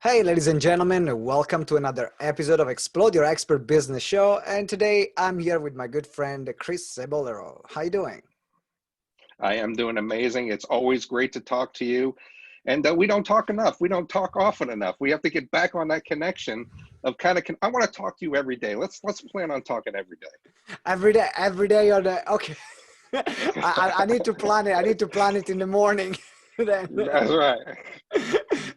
Hey, ladies and gentlemen, welcome to another episode of Explode Your Expert Business Show. And today I'm here with my good friend, Chris Cebollero. How you doing? I am doing amazing. It's always great to talk to you. And we don't talk enough. We don't talk often enough. We have to get back on that connection of I want to talk to you every day. Let's plan on talking every day. Every day or the, okay. I need to plan it. I need to plan it in the morning. Then. That's right.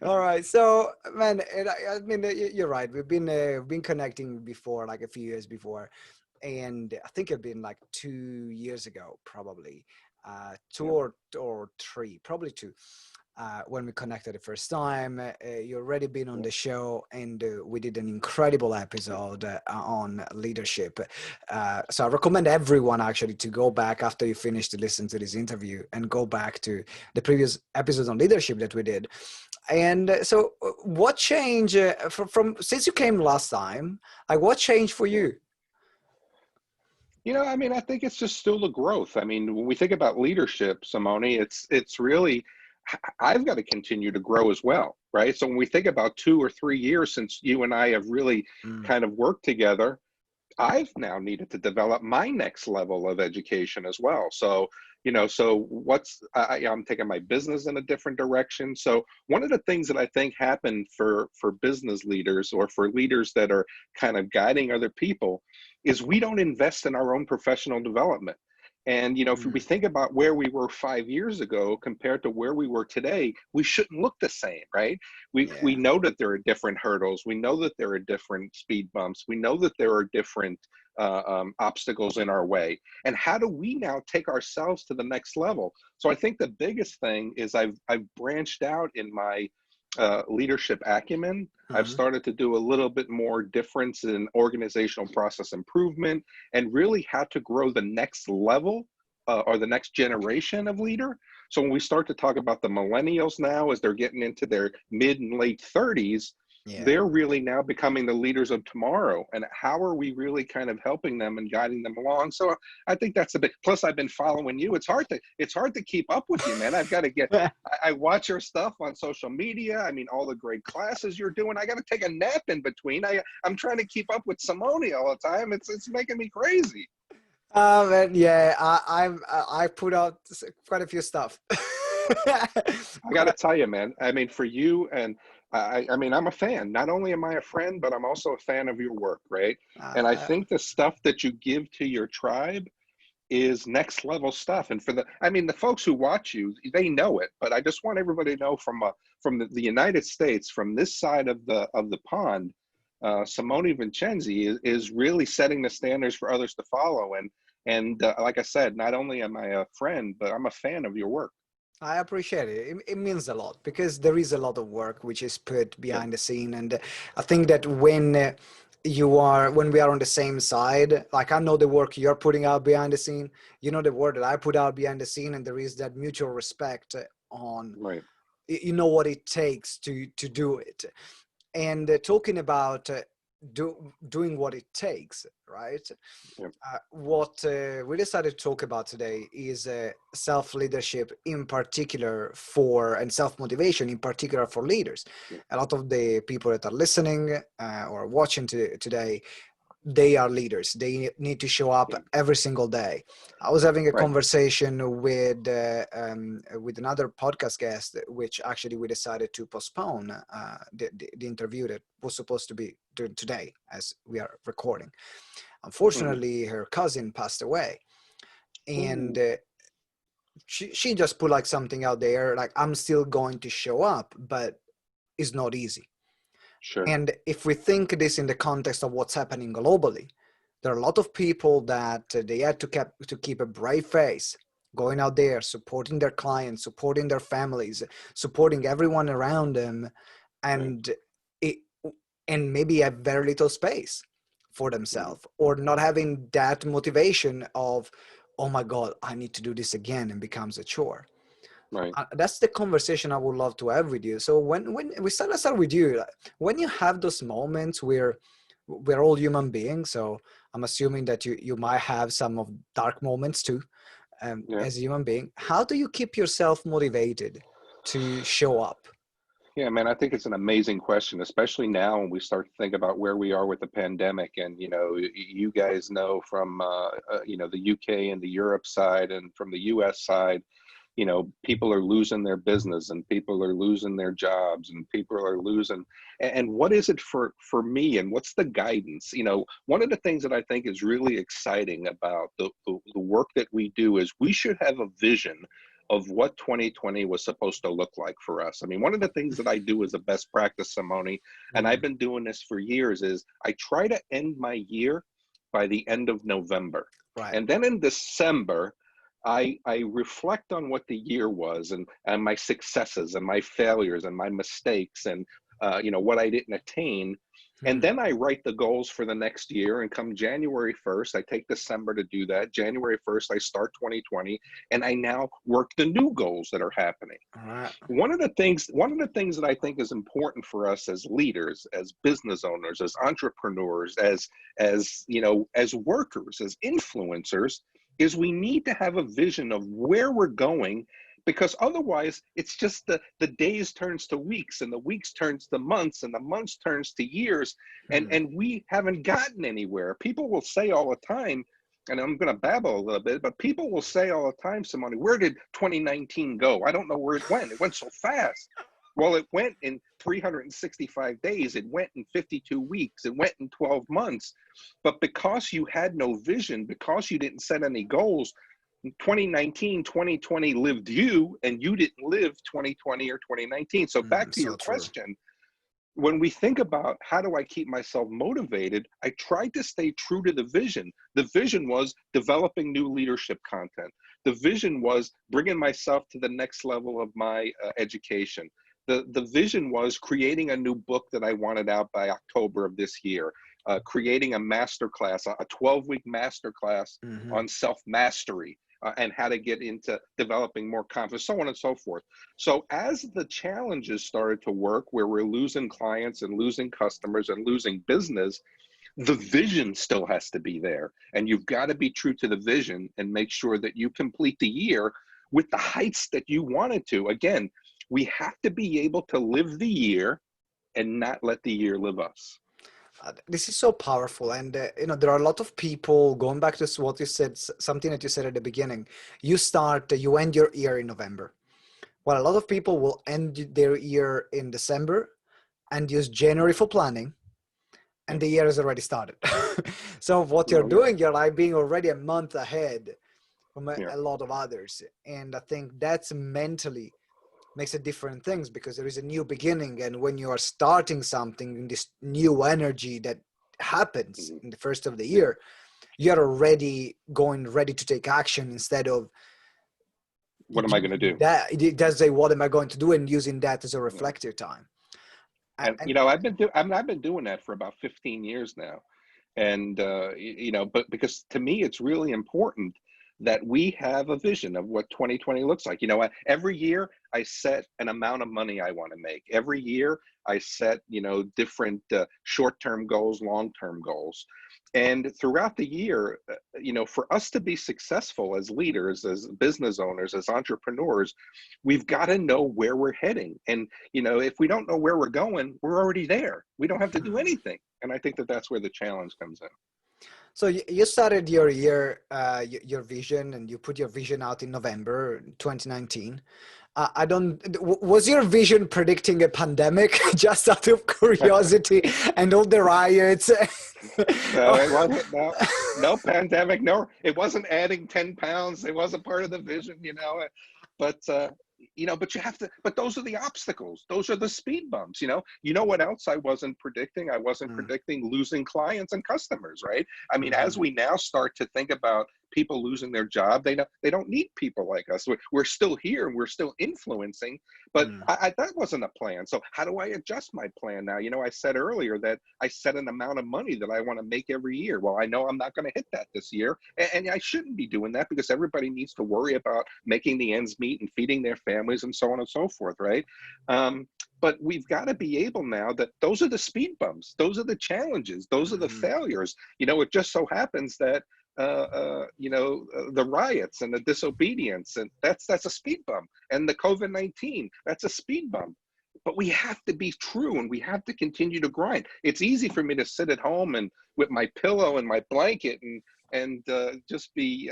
All right. So, man, I mean, you're right. We've been connecting before, like a few years before. And I think it's been like 2 years ago, probably. Two Yep. or three, probably two. When we connected the first time, you already been on the show, and we did an incredible episode on leadership. So I recommend everyone actually to go back after you finish to listen to this interview and go back to the previous episodes on leadership that we did. And so what changed from since you came last time? Like what changed for you? I think it's just still the growth. I mean, when we think about leadership, Simone, it's really I've got to continue to grow as well, right? So when we think about 2 or 3 years since you and I have really Mm. kind of worked together, I've now needed to develop my next level of education as well. So I'm taking my business in a different direction. So one of the things that I think happened for business leaders or for leaders that are kind of guiding other people is we don't invest in our own professional development. And, if we Mm. think about where we were 5 years ago compared to where we were today, we shouldn't look the same, right? We Yeah. know that there are different hurdles. We know that there are different speed bumps. We know that there are different obstacles in our way. And how do we now take ourselves to the next level? So I think the biggest thing is I've branched out in my leadership acumen. I've Uh-huh. started to do a little bit more difference in organizational process improvement and really how to grow the next level or the next generation of leader. So when we start to talk about the millennials now, as they're getting into their mid and late 30s, Yeah. they're really now becoming the leaders of tomorrow. And how are we really kind of helping them and guiding them along? So I think that's a big plus. I've been following you. It's hard to keep up with you, man. I've got to get I watch your stuff on social media. I mean, all the great classes you're doing. I got to take a nap in between. I'm trying to keep up with Simone all the time. It's making me crazy. And yeah, I put out quite a few stuff. I got to tell you, man. I mean, for you and I mean, I'm a fan. Not only am I a friend, but I'm also a fan of your work, right? And I Uh, think the stuff that you give to your tribe is next level stuff. And the folks who watch you, they know it. But I just want everybody to know from the United States, from this side of the pond, Simone Vincenzi is really setting the standards for others to follow. And like I said, not only am I a friend, but I'm a fan of your work. I appreciate it. It means a lot because there is a lot of work which is put Yep. behind the scene, and I think that when we are on the same side, like I know the work you're putting out behind the scene, you know the work that I put out behind the scene, and there is that mutual respect on Right. you know what it takes to do it. And talking about doing what it takes, right? Yep. What we decided to talk about today is self-leadership in particular and self-motivation in particular for leaders. Yep. A lot of the people that are listening or watching today, they are leaders. They need to show up Yep. every single day. I was having a Right. conversation with another podcast guest, which actually we decided to postpone the interview that was supposed to be doing today as we are recording. Mhm. Unfortunately, her cousin passed away, and Ooh. she just put like something out there like, I'm still going to show up, but it's not easy. Sure. And if we think this in the context of what's happening globally, there are a lot of people that they had to keep a brave face, going out there, supporting their clients, supporting their families, supporting everyone around them, Right. and it, and maybe have very little space for Mhm. themselves, or not having that motivation of, oh my God, I need to do this again, and becomes a chore. Right. That's the conversation I would love to have with you. So let's start with you. Like, when you have those moments where we're all human beings, so I'm assuming that you might have some of dark moments too, Yeah. as a human being. How do you keep yourself motivated to show up? Yeah, man, I think it's an amazing question, especially now when we start to think about where we are with the pandemic. And, you guys know from, the UK and the Europe side and from the US side, people are losing their business and people are losing their jobs and people are losing. And what is it for me, and what's the guidance? One of the things that I think is really exciting about the work that we do is we should have a vision of what 2020 was supposed to look like for us. I mean, one of the things that I do as a best practice, Simone, and I've been doing this for years, is I try to end my year by the end of November. Right. And then in December, I reflect on what the year was, and my successes and my failures and my mistakes and what I didn't attain. And then I write the goals for the next year, and come January 1st, I take December to do that. January 1st, I start 2020, and I now work the new goals that are happening. All right. One of the things that I think is important for us as leaders, as business owners, as entrepreneurs, as workers, as influencers, is we need to have a vision of where we're going, because otherwise it's just the days turns to weeks, and the weeks turns to months, and the months turns to years, and we haven't gotten anywhere. People will say all the time, and I'm going to babble a little bit, but people will say all the time, Simone, where did 2019 go? I don't know where it went. It went so fast. Well, it went in 365 days. It went in 52 weeks. It went in 12 months. But because you had no vision, because you didn't set any goals, 2019, 2020 lived you, and you didn't live 2020 or 2019. So back to your question, when we think about how do I keep myself motivated, I tried to stay true to the vision. The vision was developing new leadership content. The vision was bringing myself to the next level of my education. The vision was creating a new book that I wanted out by October of this year, creating a masterclass, a 12-week masterclass on self-mastery and how to get into developing more confidence, so on and so forth. So as the challenges started to work, where we're losing clients and losing customers and losing business, the vision still has to be there. And you've got to be true to the vision and make sure that you complete the year with the heights that you wanted to. Again, we have to be able to live the year and not let the year live us. This is so powerful. And, there are a lot of people, going back to what you said, something that you said at the beginning, you end your year in November. Well, a lot of people will end their year in December and use January for planning, and the year has already started. So what you're doing, you're like being already a month ahead from a lot of others. And I think that's mentally makes a different things, because there is a new beginning, and when you are starting something, this new energy that happens in the first of the year, you're already ready to take action, instead of what am I going to do? That's what am I going to do, and using that as a reflective time. And I've been doing that for about 15 years now, and but because to me it's really important that we have a vision of what 2020 looks like. Every year I set an amount of money I want to make. Every year I set, different short-term goals, long-term goals. And throughout the year, for us to be successful as leaders, as business owners, as entrepreneurs, we've got to know where we're heading. And, if we don't know where we're going, we're already there. We don't have to do anything. And I think that that's where the challenge comes in. So you started your year, your vision, and you put your vision out in November 2019. Was your vision predicting a pandemic, just out of curiosity, and all the riots? No, it wasn't. No pandemic. No, it wasn't adding 10 pounds. It wasn't part of the vision, but but you have to, but those are the obstacles. Those are the speed bumps, what else I wasn't predicting? I wasn't predicting losing clients and customers, right? I mean, as we now start to think about people losing their job, they don't need people like us. We're still here and we're still influencing, but that wasn't a plan. So how do I adjust my plan now? I said earlier that I set an amount of money that I want to make every year. Well, I know I'm not going to hit that this year, and I shouldn't be doing that, because everybody needs to worry about making the ends meet and feeding their families and so on and so forth, right? But we've got to be able now that those are the speed bumps, those are the challenges, those are the failures. It just so happens that the riots and the disobedience, and that's a speed bump, and the COVID-19, that's a speed bump. but we have to be true and we have to continue to grind. It's easy for me to sit at home and with my pillow and my blanket and just be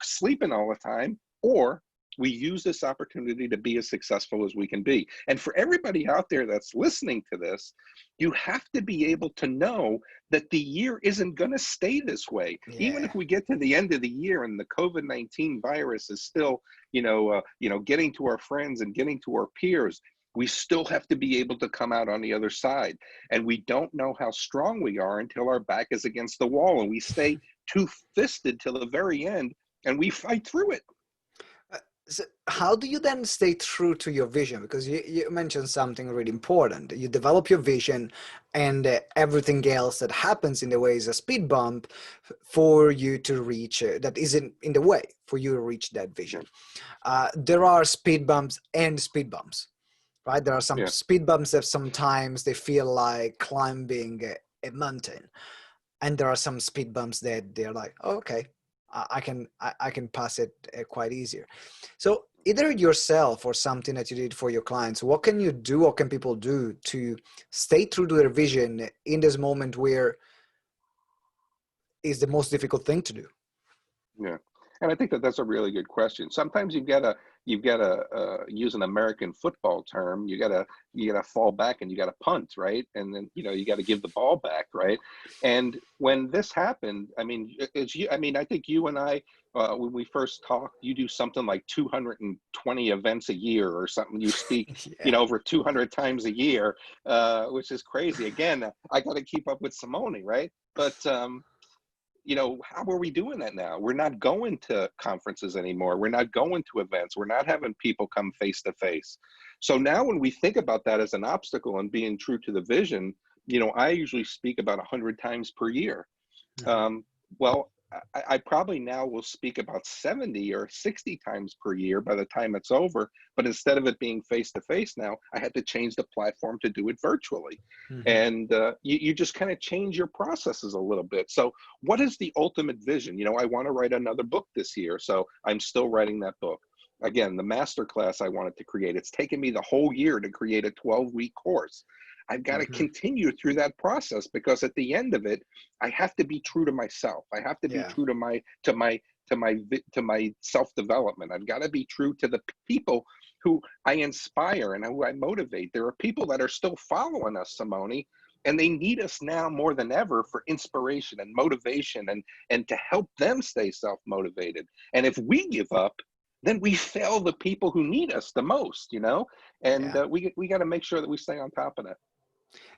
sleeping all the time, or we use this opportunity to be as successful as we can be. And for everybody out there that's listening to this, you have to be able to know that the year isn't going to stay this way. Yeah. Even if we get to the end of the year and the COVID-19 virus is still, getting to our friends and getting to our peers, we still have to be able to come out on the other side. And we don't know how strong we are until our back is against the wall and we stay two-fisted till the very end and we fight through it. So how do you then stay true to your vision? Because you mentioned something really important. You develop your vision, and everything else that happens in the way is a speed bump for you to reach, that isn't in the way for you to reach that vision. There are speed bumps and speed bumps, right? There are some speed bumps that sometimes they feel like climbing a mountain. And there are some speed bumps that they're like, oh, okay, I can pass it quite easier. So either yourself or something that you did for your clients, what can you do? What can people do to stay true to their vision in this moment where is the most difficult thing to do? Yeah. And I think that that's a really good question. Sometimes you've got to use an American football term. You got to fall back and you got to punt, right? And then you got to give the ball back, right? And when this happened, I mean, I think you and I, when we first talked, you do something like 220 events a year or something. You speak, over 200 times a year, which is crazy. Again, I got to keep up with Simone, right? But how are we doing that now? We're not going to conferences anymore. We're not going to events. We're not having people come face to face. So now when we think about that as an obstacle and being true to the vision, I usually speak about 100 times per year. Well, I probably now will speak about 70 or 60 times per year by the time it's over. But instead of it being face to face now, I had to change the platform to do it virtually. And you just kind of change your processes a little bit. So what is the ultimate vision? I want to write another book this year. So I'm still writing that book. Again, the masterclass I wanted to create, it's taken me the whole year to create a 12-week course. I've got to continue through that process because at the end of it, I have to be true to myself. I have to be true to my self-development. I've got to be true to the people who I inspire and who I motivate. There are people that are still following us, Simone, and they need us now more than ever for inspiration and motivation and to help them stay self-motivated. And if we give up, then we fail the people who need us the most, and we got to make sure that we stay on top of that.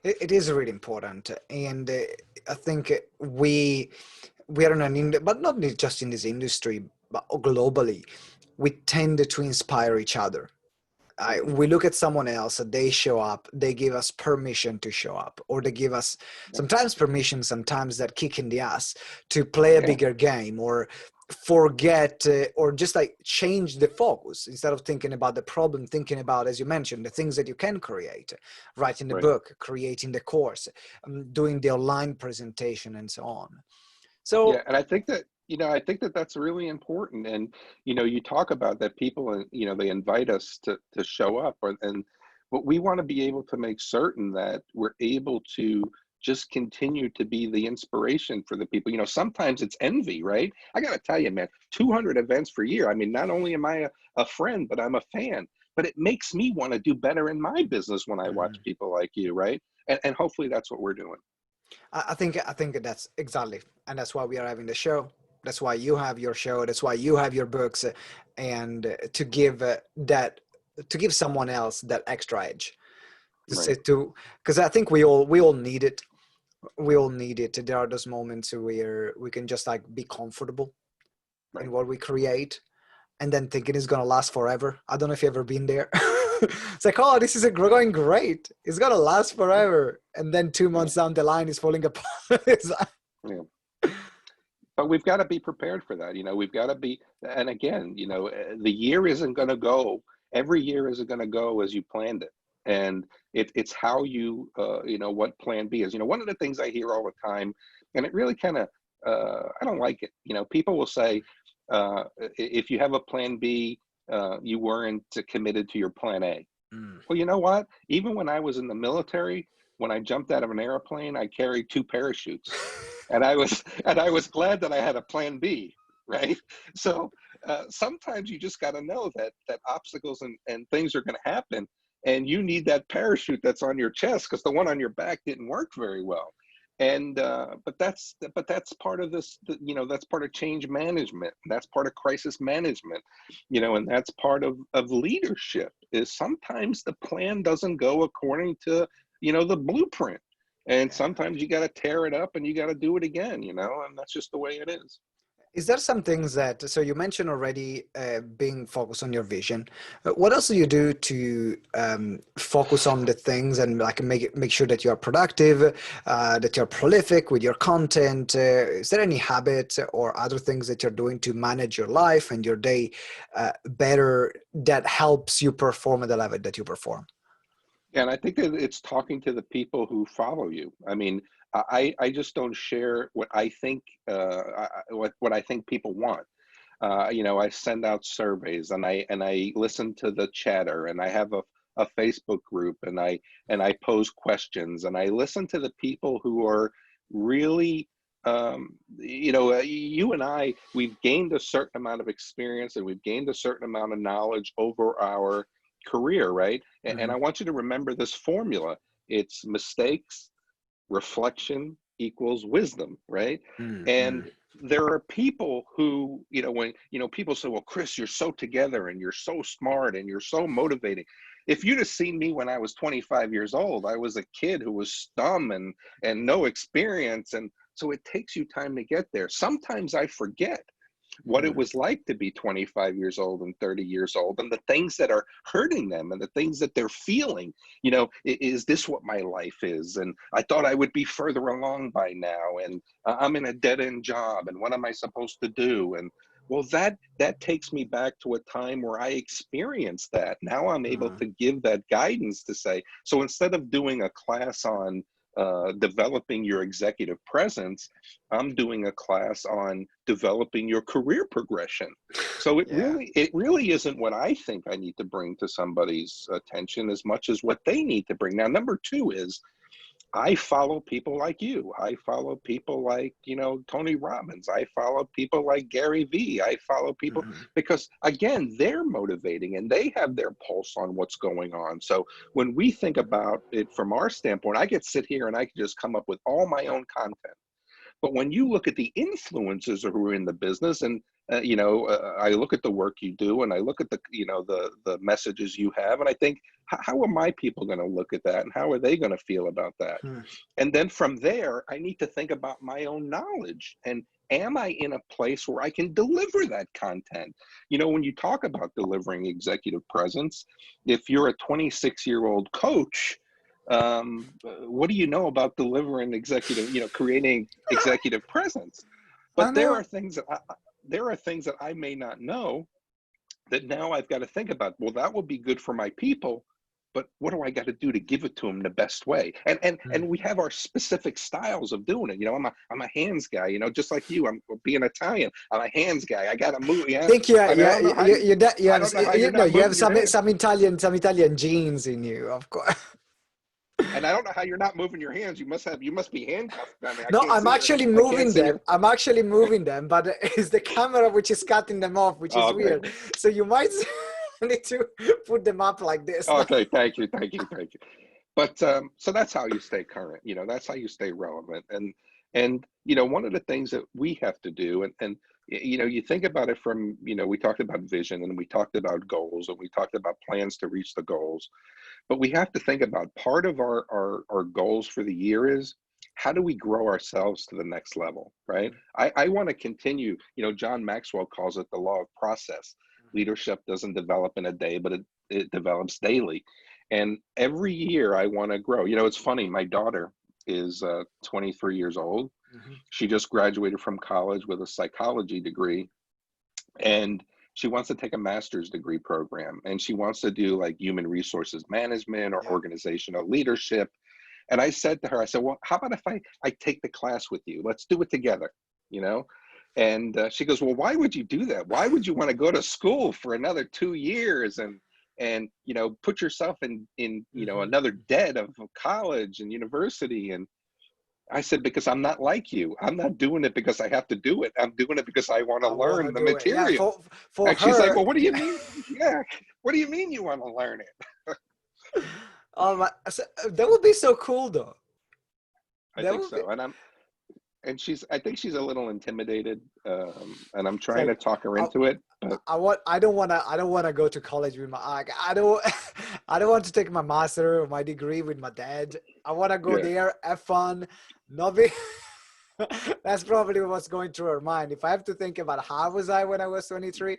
It is really important, and I think we are but not just in this industry, but globally, we tend to inspire each other. We look at someone else, they show up, they give us permission to show up, or they give us sometimes permission, sometimes that kick in the ass to play a bigger game, or forget or just like change the focus. Instead of thinking about the problem, thinking about, as you mentioned, the things that you can create, writing the book, creating the course, doing the online presentation, and so on. So and I think that that's really important. And you talk about that people, they invite us to show up, but we want to be able to make certain that we're able to just continue to be the inspiration for the people. Sometimes it's envy, right? I got to tell you, man, 200 events per year. I mean, not only am I a friend, but I'm a fan, but it makes me want to do better in my business when I watch people like you, right? And hopefully that's what we're doing. I think that's exactly, and that's why we are having the show. That's why you have your show. That's why you have your books, and to give someone else that extra edge. Because I think we all need it. We all need it. There are those moments where we can just like be comfortable in what we create, and then thinking it's gonna last forever. I don't know if you've ever been there. It's like, oh, this is going great. It's gonna last forever, and then 2 months down the line, it's falling apart. But we've got to be prepared for that. We've got to be, and again, the year isn't going to go. Every year isn't going to go as you planned it. And it's how you, what plan B is. One of the things I hear all the time, and it really kind of, I don't like it. People will say, if you have a plan B, you weren't committed to your plan A. Mm. Well, you know what? Even when I was in the military, when I jumped out of an airplane, I carried two parachutes, and I was glad that I had a plan B, right? So sometimes you just got to know that obstacles and things are going to happen, and you need that parachute that's on your chest because the one on your back didn't work very well. And but that's part of this, you know, that's part of change management. That's part of crisis management, you know, and that's part of leadership. Is sometimes the plan doesn't go according to, you know, the blueprint, and sometimes you got to tear it up and you got to do it again, you know, and that's just the way it is. Is there some things that, so you mentioned already being focused on your vision. What else do you do to focus on the things and like make sure that you're productive, that you're prolific with your content? Is there any habits or other things that you're doing to manage your life and your day better that helps you perform at the level that you perform? And I think that it's talking to the people who follow you. I mean, I just don't share what I think, what I think people want. You know, I send out surveys, and I listen to the chatter, and I have a Facebook group, and I pose questions, and I listen to the people who are really, you know, you and I, we've gained a certain amount of experience, and we've gained a certain amount of knowledge over our career, right? And Hmm. I want you to remember this formula. It's mistakes, reflection equals wisdom, right? Mm-hmm. And there are people who, you know, when, you know, people say, well, Chris, you're so together and you're so smart and you're so motivating. If you'd have seen me when I was 25 years old, I was a kid who was dumb and no experience. And so it takes you time to get there. Sometimes I forget what it was like to be 25 years old and 30 years old, and the things that are hurting them and the things that they're feeling. You know, is this what my life is? And I thought I would be further along by now, and I'm in a dead-end job, and what am I supposed to do? And well, that takes me back to a time where I experienced that. Now I'm able Mm-hmm. to give that guidance to say, so instead of doing a class on developing your executive presence, I'm doing a class on developing your career progression. So Yeah. it really isn't what I think I need to bring to somebody's attention as much as what they need to bring. Now, number two is I follow people like you. I follow people like, you know, Tony Robbins. I follow people like Gary Vee. I follow people Mhm. because, again, they're motivating and they have their pulse on what's going on. So when we think about it from our standpoint, I could sit here and I could just come up with all my own content. But when you look at the influencers who are in the business, and you know, I look at the work you do, and I look at the, you know, the messages you have, and I think, how are my people going to look at that, and how are they going to feel about that? Hmm. And then from there, I need to think about my own knowledge, and am I in a place where I can deliver that content? You know, when you talk about delivering executive presence, if you're a 26-year-old coach, what do you know about delivering executive, you know, creating executive presence? I But know. there are things that I may not know that now I've got to think about. Well, that will be good for my people, but what do I got to do to give it to them the best way? And we have our specific styles of doing it. You know, I'm a hands guy. You know, just like you. I'm being Italian. I'm a hands guy. I got to move. I Yeah, think yeah, I mean, I yeah, don't know how you you. you I have don't know how you're no, not you have moving your hands. some Italian genes in you, of course. And I don't know how you're not moving your hands. You must be handcuffed. I mean, No, I'm actually I can't moving see them. your. I'm actually moving them, but it's the camera which is cutting them off, which Oh, is okay. weird. So you might need to put them up like this. Okay. Thank you. But so that's how you stay current. You know, that's how you stay relevant. And you know, one of the things that we have to do, and you know, you think about it from, you know, we talked about vision and we talked about goals and we talked about plans to reach the goals. But we have to think about part of our goals for the year is how do we grow ourselves to the next level, right? I want to continue, you know, John Maxwell calls it the law of process. Leadership doesn't develop in a day, but it develops daily. And every year I want to grow. You know, it's funny, my daughter is 23 years old. Mhm. She just graduated from college with a psychology degree, and she wants to take a master's degree program, and she wants to do like human resources management or Yeah. organizational leadership. And I said to her, I said, well, how about if I take the class with you? Let's do it together, you know? And she goes, well, why would you do that? Why would you want to go to school for another 2 years? And and put yourself in another debt of college and university. And I said, because I'm not like you. I'm not doing it because I have to do it. I'm doing it because I want to I want to learn the do it. Yeah, material. for And she's like, her. well, what do you mean? Yeah. What do you mean you want to learn it? That would be so cool, though. I That think would be. so. I think she's a little intimidated. And I'm It's trying to like talk her I, into it, but I don't want to go to college with my, like, I don't I don't want to take my master or my degree with my dad. I want to go yeah, there, have fun, not be. That's probably what's going through her mind. If I have to think about how was I when I was 23,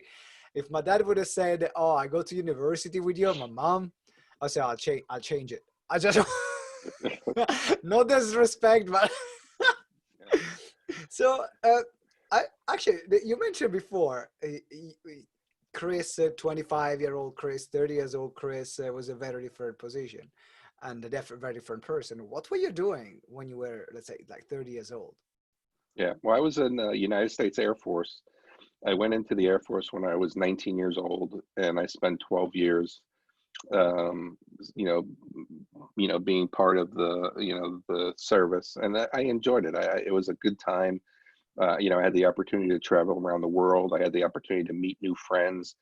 if my dad would have said, "Oh, I go to university with you," or my mom, I'll say, I'll change it. I just no disrespect, but so I actually, you mentioned before, Chris, 25-year-old Chris, 30 years old Chris, was a very different position and a very different person. What were you doing when you were, let's say, like 30 years old? yeah. Well, I was in the United States Air Force. I went into the Air Force when I was 19 years old, and I spent 12 years, um, you know, being part of the service, and I enjoyed it. It was a good time. I had the opportunity to travel around the world. I had the opportunity to meet new friends,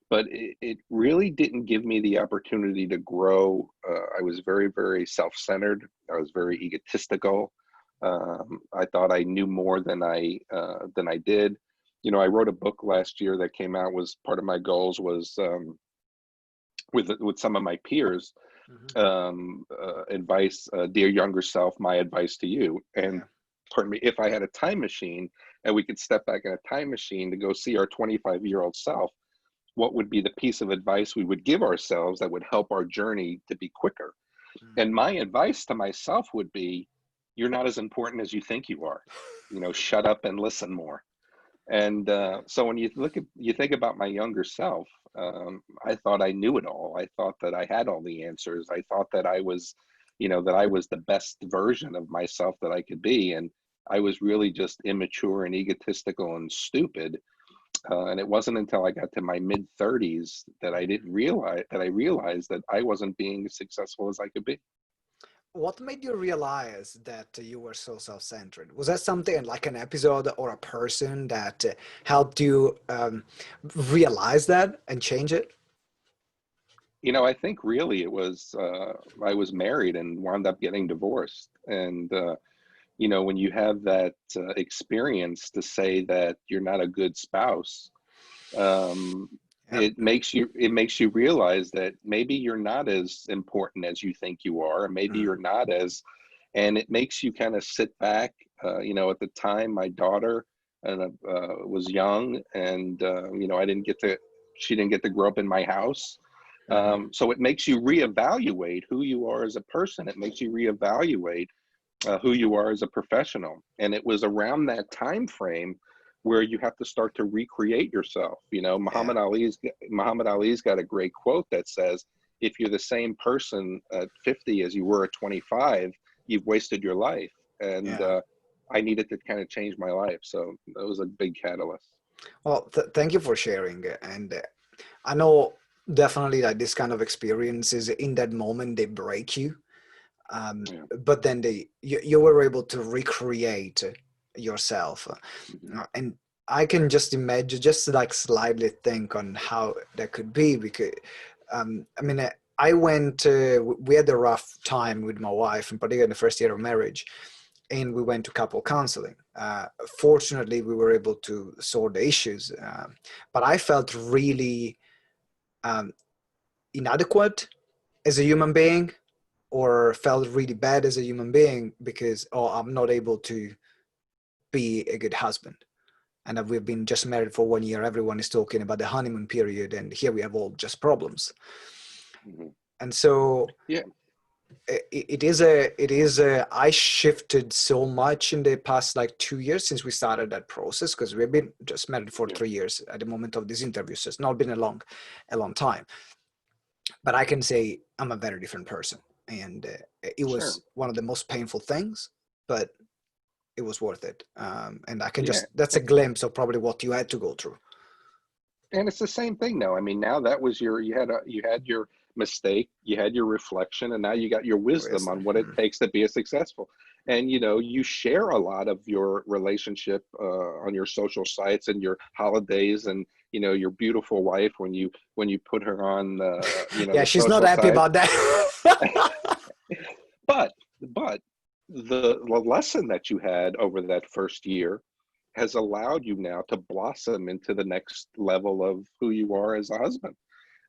but it really didn't give me the opportunity to grow. I was very, very self-centered. I was very egotistical. I thought I knew more than I did. I wrote a book last year that came out. Was part of my goals was with some of my peers, Hmm. advice, dear younger self, my advice to you. And Yeah. pardon me, if I had a time machine and we could step back in a time machine to go see our 25-year-old self, what would be the piece of advice we would give ourselves that would help our journey to be quicker? Mm. And my advice to myself would be, you're not as important as you think you are. Shut up and listen more. And so when you think about my younger self, I thought I knew it all. I thought that I had all the answers. I thought that I was the best version of myself that I could be. And I was really just immature and egotistical and stupid. And it wasn't until I got to my mid 30s that I realized that I wasn't being as successful as I could be. What made you realize that you were so self-centered? Was that something like an episode or a person that helped you realize that and change it? I think really it was, I was married and wound up getting divorced. And, when you have that experience to say that you're not a good spouse, um, Yep. it makes you realize that maybe you're not as important as you think you are, and maybe Mm. you're not as, and it makes you kind of sit back. At the time, my daughter was young, and she didn't get to grow up in my house. Mhm. So it makes you reevaluate who you are as a person. It makes you reevaluate who you are as a professional. And it was around that time frame where you have to start to recreate yourself. Yeah. Muhammad Ali's got a great quote that says, "If you're the same person at 50 as you were at 25, you've wasted your life." And Yeah. I needed to kind of change my life, so that was a big catalyst. Well, thank you for sharing. And I know definitely that this kind of experiences in that moment, they break you. Yeah. But then you were able to recreate yourself. Mhm. And I can just imagine, just like slightly think on how that could be, because I mean, I went, we had a rough time with my wife, and particularly in the first year of marriage, and we went to couple counseling. Fortunately, we were able to sort the issues, but I felt really um, inadequate as a human being, or felt really bad as a human being because, oh, I'm not able to be a good husband. And that we've been just married for 1 year. Everyone is talking about the honeymoon period, and here we have all just problems. Mhm. And so Yeah. I shifted so much in the past like 2 years since we started that process, because we've been just married for Yeah. 3 years at the moment of this interview. So it's not been a long time, but I can say I'm a very different person. And it Sure. was one of the most painful things, but it was worth it. And I can Yeah. just, that's a glimpse of probably what you had to go through. And it's the same thing now. I mean, now that was you had your mistake, you had your reflection, and now you got your wisdom on what it takes to be a successful. And you share a lot of your relationship on your social sites and your holidays, and your beautiful wife when you put her on Yeah, the she's not social happy site. about that. But the lesson that you had over that first year has allowed you now to blossom into the next level of who you are as a husband.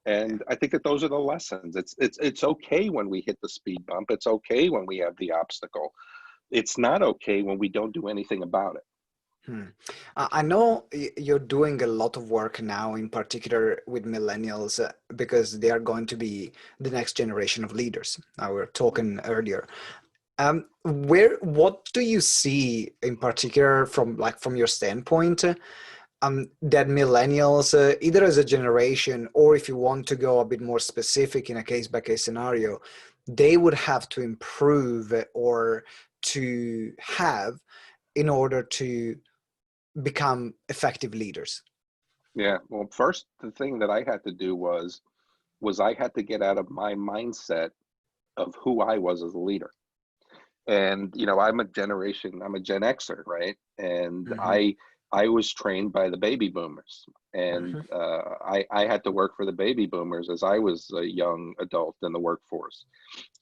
And I think that those are the lessons. It's okay when we hit the speed bump. It's okay when we have the obstacle. It's not okay when we don't do anything about it. I know you're doing a lot of work now, in particular with millennials, because they are going to be the next generation of leaders. We were talking earlier. What do you see in particular from your standpoint, that millennials, either as a generation or if you want to go a bit more specific in a case-by-case scenario, they would have to improve or to have in order to become effective leaders? Yeah. Well, first, the thing that I had to do was I had to get out of my mindset of who I was as a leader. And I'm a Gen Xer, right? And Hmm. I was trained by the baby boomers, and Hmm. I had to work for the baby boomers as I was a young adult in the workforce,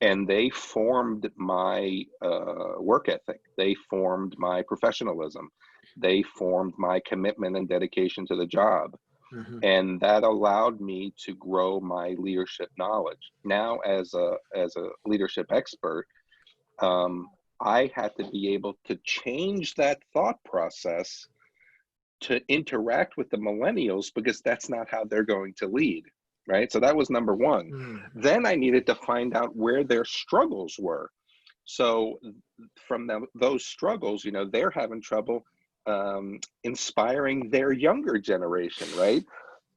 and they formed my work ethic. They formed my professionalism. They formed my commitment and dedication to the job, Hmm. and that allowed me to grow my leadership knowledge. Now, as a leadership expert, um, I had to be able to change that thought process to interact with the millennials, because that's not how they're going to lead, right? So that was number one. Hmm. Then I needed to find out where their struggles were. So from those struggles, they're having trouble inspiring their younger generation, right?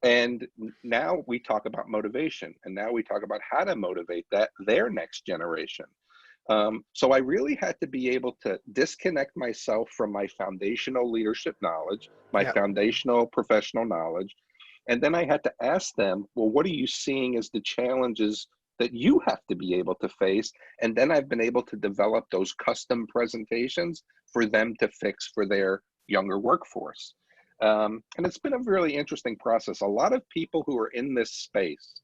And now we talk about motivation, and now we talk about how to motivate their next generation. So I really had to be able to disconnect myself from my foundational leadership knowledge, my Yeah. foundational professional knowledge. And then I had to ask them, well, what are you seeing as the challenges that you have to be able to face? And then I've been able to develop those custom presentations for them to fix for their younger workforce. And it's been a really interesting process. A lot of people who are in this space,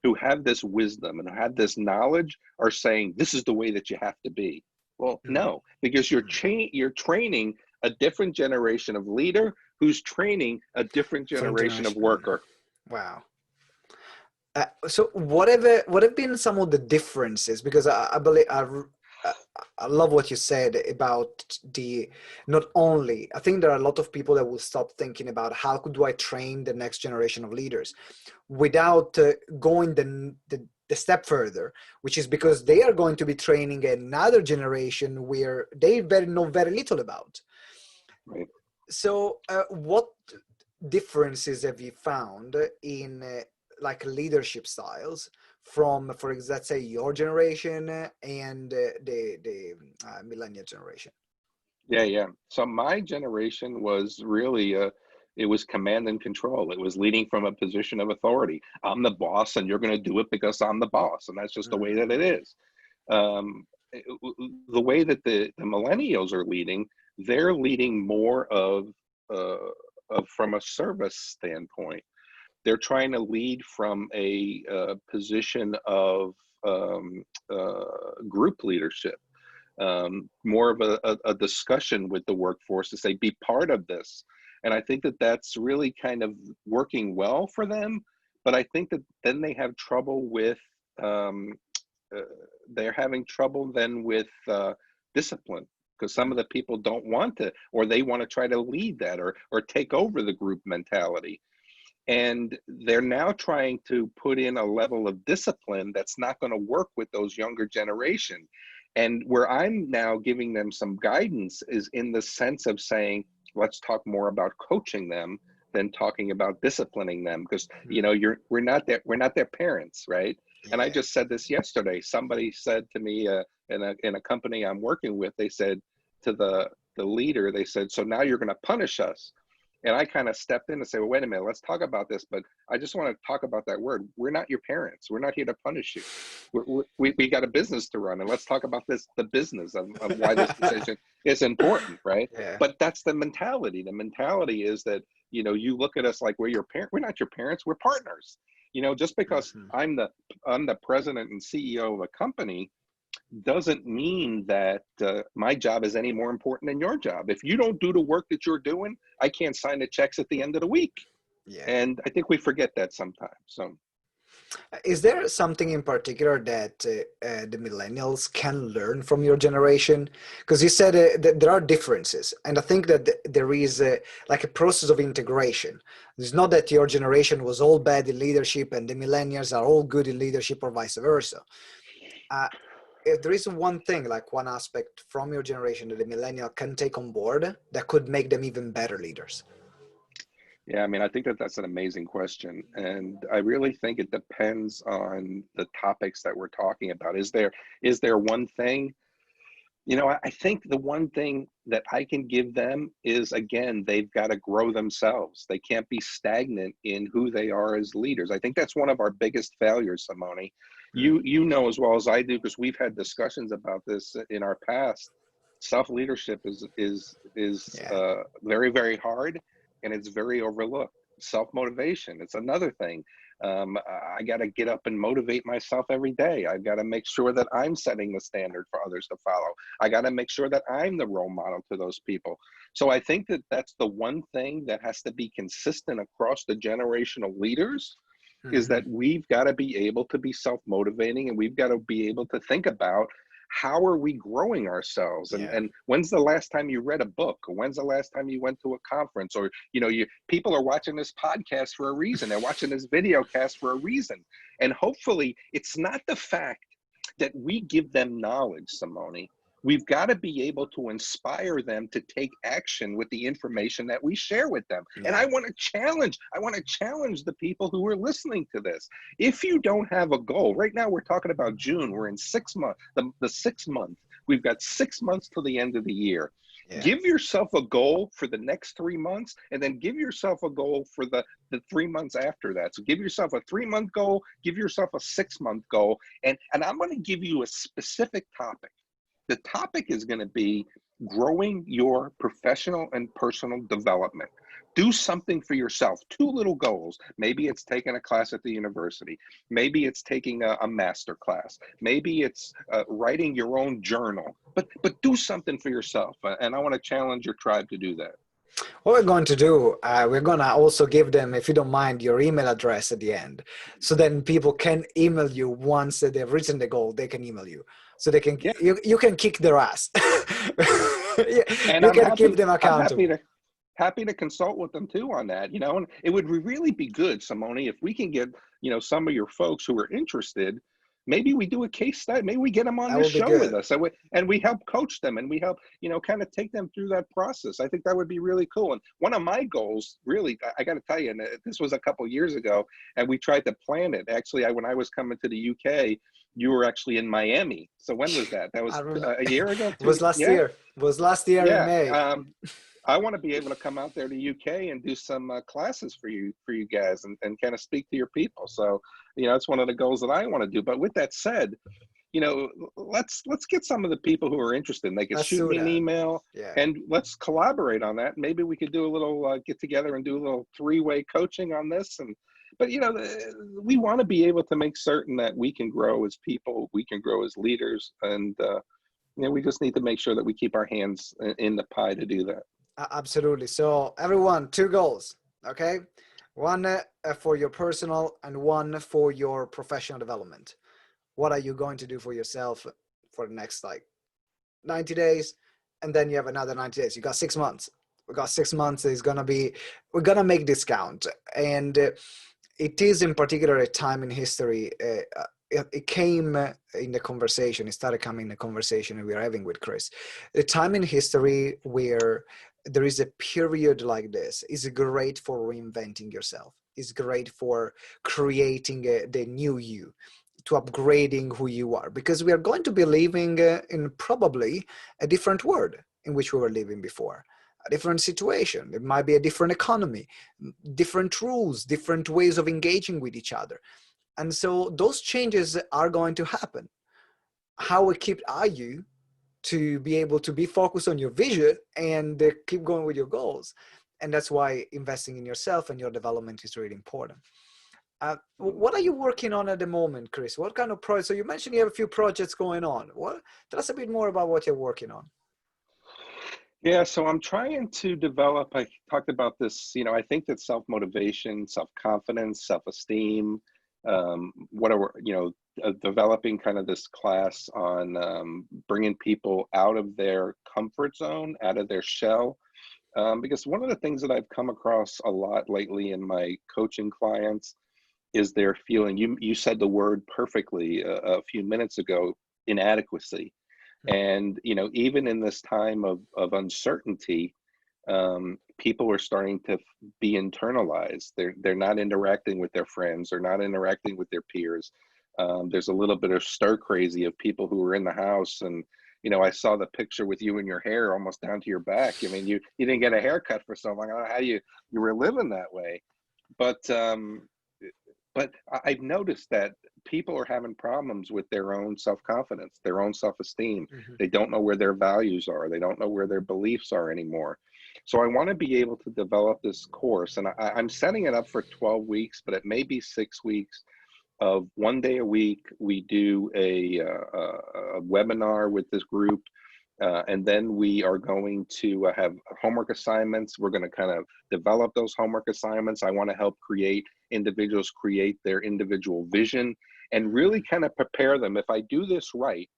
who have this wisdom and have this knowledge, are saying this is the way that you have to be. Well, Mm. no, because you're training a different generation of leader who's training a different Different generation of generation. worker. Wow. So what have been some of the differences? Because I believe I love what you said about the not only. I think there are a lot of people that will stop thinking about how do I train the next generation of leaders without going the step further, which is because they are going to be training another generation where they know very little about. Right. So, what differences have you found in like leadership styles from, for example, let's say your generation and the millennial generation? Yeah. So my generation was really it was command and control. It was leading from a position of authority. I'm the boss, and you're going to do it because I'm the boss, and that's just the way that it is. um, the way that the millennials are leading, they're leading more uh, of from a service standpoint. They're trying to lead from a position of group leadership, more of a discussion with the workforce to say, be part of this. And I think that that's really kind of working well for them. But I think that then they have trouble with um, uh, they're having trouble then with discipline, because some of the people don't want to, or they want to try to lead that, or take over the group mentality. And they're now trying to put in a level of discipline that's not going to work with those younger generation. And where I'm now giving them some guidance is in the sense of saying, let's talk more about coaching them than talking about disciplining them, because Mhm. we're not their parents, right? And I Yeah. just said this yesterday. Somebody said to me in a company I'm working with, they said to the leader, they said, so now you're going to punish us. And I kind of stepped in and say, well, wait a minute, let's talk about this. But I just want to talk about that word. We're not your parents. We're not here to punish you. We got a business to run, and let's talk about this, the business of why this decision is important, right? Yeah. But that's the mentality. The mentality is that, you know, you look at us like we're your parent. We're not your parents. We're partners. You know, just because I'm the president and CEO of a company doesn't mean that my job is any more important than your job. If you don't do the work that you're doing, I can't sign the checks at the end of the week. Yeah. And I think we forget that sometimes. So, is there something in particular that the millennials can learn from your generation? Because you said that there are differences, and I think that there is like a process of integration. It's not that your generation was all bad in leadership and the millennials are all good in leadership, or vice versa. If there is one thing, like one aspect from your generation that the millennial can take on board that could make them even better leaders. yeah, I mean, I think that that's an amazing question. And I really think it depends on the topics that we're talking about. Is there one thing? You know, I think the one thing that I can give them is, again, they've got to grow themselves. They can't be stagnant in who they are as leaders. I think that's one of our biggest failures, Simone. You know as well as I do, because we've had discussions about this in our past. Self-leadership is very, very hard, and it's very overlooked. Self-motivation, it's another thing. I got to get up and motivate myself every day. I've got to make sure that I'm setting the standard for others to follow. I got to make sure that I'm the role model to those people. So I think that that's the one thing that has to be consistent across the generational leaders, is that we've got to be able to be self-motivating, and we've got to be able to think about how are we growing ourselves, and when's the last time you read a book, or when's the last time you went to a conference, or people are watching this podcast for a reason. They're watching this video cast for a reason. And hopefully it's not the fact that we give them knowledge, Simone. We've got to be able to inspire them to take action with the information that we share with them. And I want to challenge the people who are listening to this. If you don't have a goal, right now we're talking about June, we're in 6 months, the 6th month. We've got 6 months till the end of the year. Give yourself a goal for the next 3 months, and then give yourself a goal for the 3 months after that. So give yourself a 3-month goal, give yourself a 6-month goal, and I'm going to give you a specific topic. The topic is going to be growing your professional and personal development. Do something for yourself. 2 little goals. Maybe it's taking a class at the university. Maybe it's taking a master class. Maybe it's writing your own journal. But do something for yourself. And I want to challenge your tribe to do that. What we're going to do, we're going to also give them, if you don't mind, your email address at the end. So then people can email you once they've written the goal, they can email you. So they can, you can kick their ass. And you can keep them accountable. I'm happy to consult with them too on that, and it would really be good, Simone, if we can get, some of your folks who are interested. Maybe we do a case study. Maybe we get them on this show with us, and we help coach them, and we help, kind of take them through that process. I think that would be really cool. And one of my goals, really, I got to tell you, and this was a couple years ago, and we tried to plan it. Actually, when I was coming to the UK, you were actually in Miami. So when was that? That was a year ago. It was last year. It was last year in May. I want to be able to come out there to UK and do some classes for you guys, and kind of speak to your people. So, it's one of the goals that I want to do. But with that said, let's get some of the people who are interested. They can shoot me an email, and let's collaborate on that. Maybe we could do a little get together and do a little 3-way coaching on this. But we want to be able to make certain that we can grow as people, we can grow as leaders, and we just need to make sure that we keep our hands in the pie to do that. Absolutely. So everyone, 2 goals, okay? One for your personal and one for your professional development. What are you going to do for yourself for the next 90 days? And then you have another 90 days. You got 6 months. We got 6 months. We're going to make this count. And it is in particular a time in history. It came in the conversation. It started coming in the conversation we were having with Chris. A time in history where there is a period like this is great for reinventing yourself. It's great for creating the new you, to upgrading who you are, because we are going to be living in probably a different world in which we were living before. a different situation. It might be a different economy, different rules, different ways of engaging with each other. And so those changes are going to happen. How equipped are you to be able to be focused on your vision and keep going with your goals? And that's why investing in yourself and your development is really important. What are you working on at the moment, Chris? What kind of projects? So you mentioned you have a few projects going on. Tell us a bit more about what you're working on. Yeah, so I'm trying to develop, I talked about this, I think that self-motivation, self-confidence, self-esteem, developing kind of this class on bringing people out of their comfort zone, out of their shell. Because one of the things that I've come across a lot lately in my coaching clients is their feeling, you said the word perfectly a few minutes ago, inadequacy. And, even in this time of uncertainty, people are starting to be internalized. They're not interacting with their friends. They're not interacting with their peers. There's a little bit of stir crazy of people who are in the house. And, I saw the picture with you and your hair almost down to your back. I mean, you didn't get a haircut for so long. I don't know how you were living that way. But I've noticed that people are having problems with their own self-confidence, their own self-esteem. Mm-hmm. They don't know where their values are. They don't know where their beliefs are anymore. So I want to be able to develop this course, and I'm setting it up for 12 weeks, but it may be 6 weeks of 1 day a week. We do a webinar with this group. And then we are going to have homework assignments. We're going to kind of develop those homework assignments. I want to help individuals create their individual vision and really kind of prepare them. If I do this right,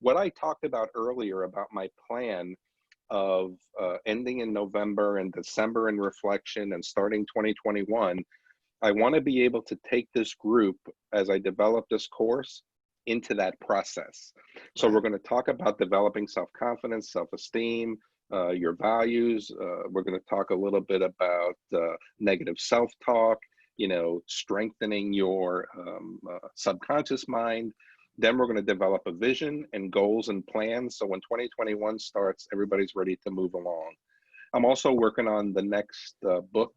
what I talked about earlier about my plan of ending in November and December in reflection and starting 2021, I want to be able to take this group as I develop this course into that process. So we're going to talk about developing self-confidence, self-esteem, your values. We're going to talk a little bit about negative self-talk, strengthening your subconscious mind. Then we're going to develop a vision and goals and plans. So when 2021 starts, everybody's ready to move along. I'm also working on the next book.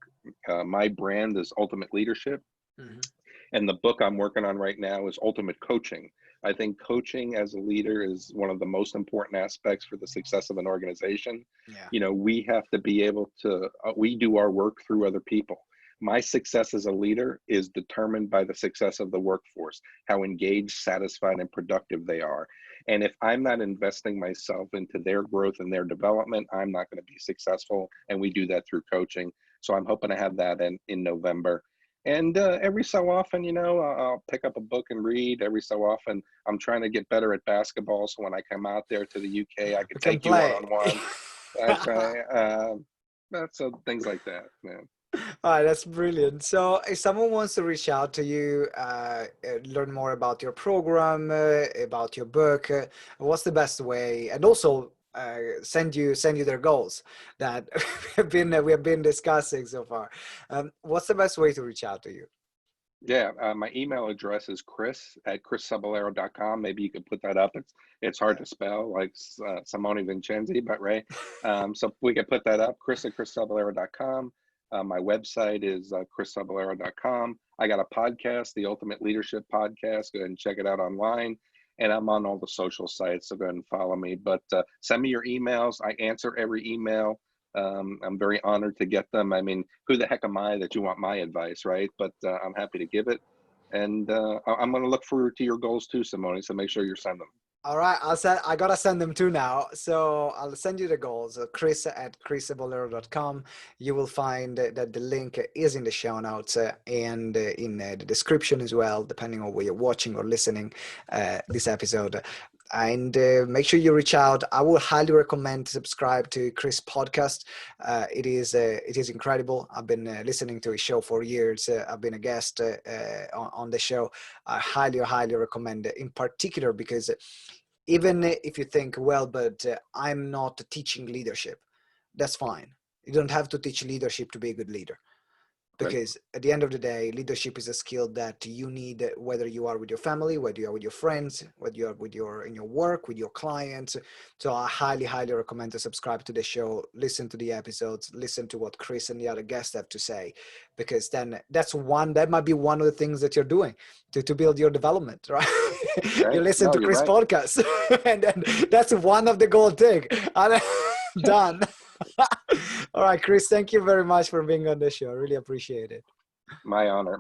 My brand is Ultimate Leadership. Mm-hmm. And the book I'm working on right now is Ultimate Coaching. I think coaching as a leader is one of the most important aspects for the success of an organization. Yeah. We have to be able to, we do our work through other people. My success as a leader is determined by the success of the workforce, how engaged, satisfied, and productive they are. And if I'm not investing myself into their growth and their development, I'm not going to be successful. And we do that through coaching. So I'm hoping to have that in November. And every so often, I'll pick up a book and read. Every so often, I'm trying to get better at basketball. So when I come out there to the UK, I can take you one-on-one. That's right. So things like that, man. All right, that's brilliant. So if someone wants to reach out to you, learn more about your program, about your book, what's the best way? And also send you their goals that we have been discussing so far. What's the best way to reach out to you? Yeah, my email address is chris@chriscebollero.com. Maybe you could put that up. It's hard to spell, like Simone Vincenzi, but right. So we could put that up, chris@chriscebollero.com. My website is chriscebollero.com. I got a podcast, the Ultimate Leadership Podcast. Go ahead and check it out online. And I'm on all the social sites, so go ahead and follow me. But send me your emails. I answer every email. I'm very honored to get them. I mean, who the heck am I that you want my advice, right? But I'm happy to give it. And I'm going to look forward to your goals too, Simone, so make sure you send them. All right, I gotta send them too now. So I'll send you the goals. Chris@chriscebollero.com. You will find that the link is in the show notes and in the description as well, depending on where you're watching or listening this episode. And make sure you reach out. I will highly recommend to subscribe to Chris' podcast. It is incredible. I've been listening to his show for years. I've been a guest on the show. I highly recommend it, in particular because even if you think, well, but I'm not teaching leadership, that's fine. You don't have to teach leadership to be a good leader. Because at the end of the day, leadership is a skill that you need, whether you are with your family, whether you are with your friends, whether you are with in your work, with your clients. So I highly, highly recommend to subscribe to the show, listen to the episodes, listen to what Chris and the other guests have to say, because then that might be one of the things that you're doing to build your development, right? You listen to Chris' podcast, and then that's one of the gold thing. Done. All right, Chris, thank you very much for being on the show. I really appreciate it. My honor.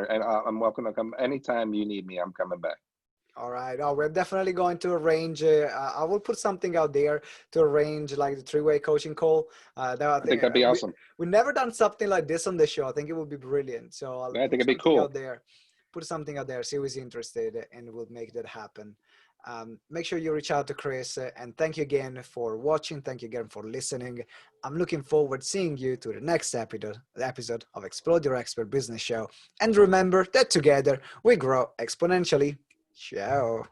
And I'm welcome to come anytime you need me. I'm coming back. All right. Oh, we're definitely going to arrange. I will put something out there to arrange like the 3-way coaching call. I think that'd be awesome. We've never done something like this on the show. I think it would be brilliant. So I'll think it'd be cool. Put something out there, see who's interested, and we'll make that happen. Make sure you reach out to Chris, and thank you again for watching. Thank you again for listening. I'm looking forward to seeing you to the next episode of Explode Your Expert Business Show. And remember that together we grow exponentially. Ciao.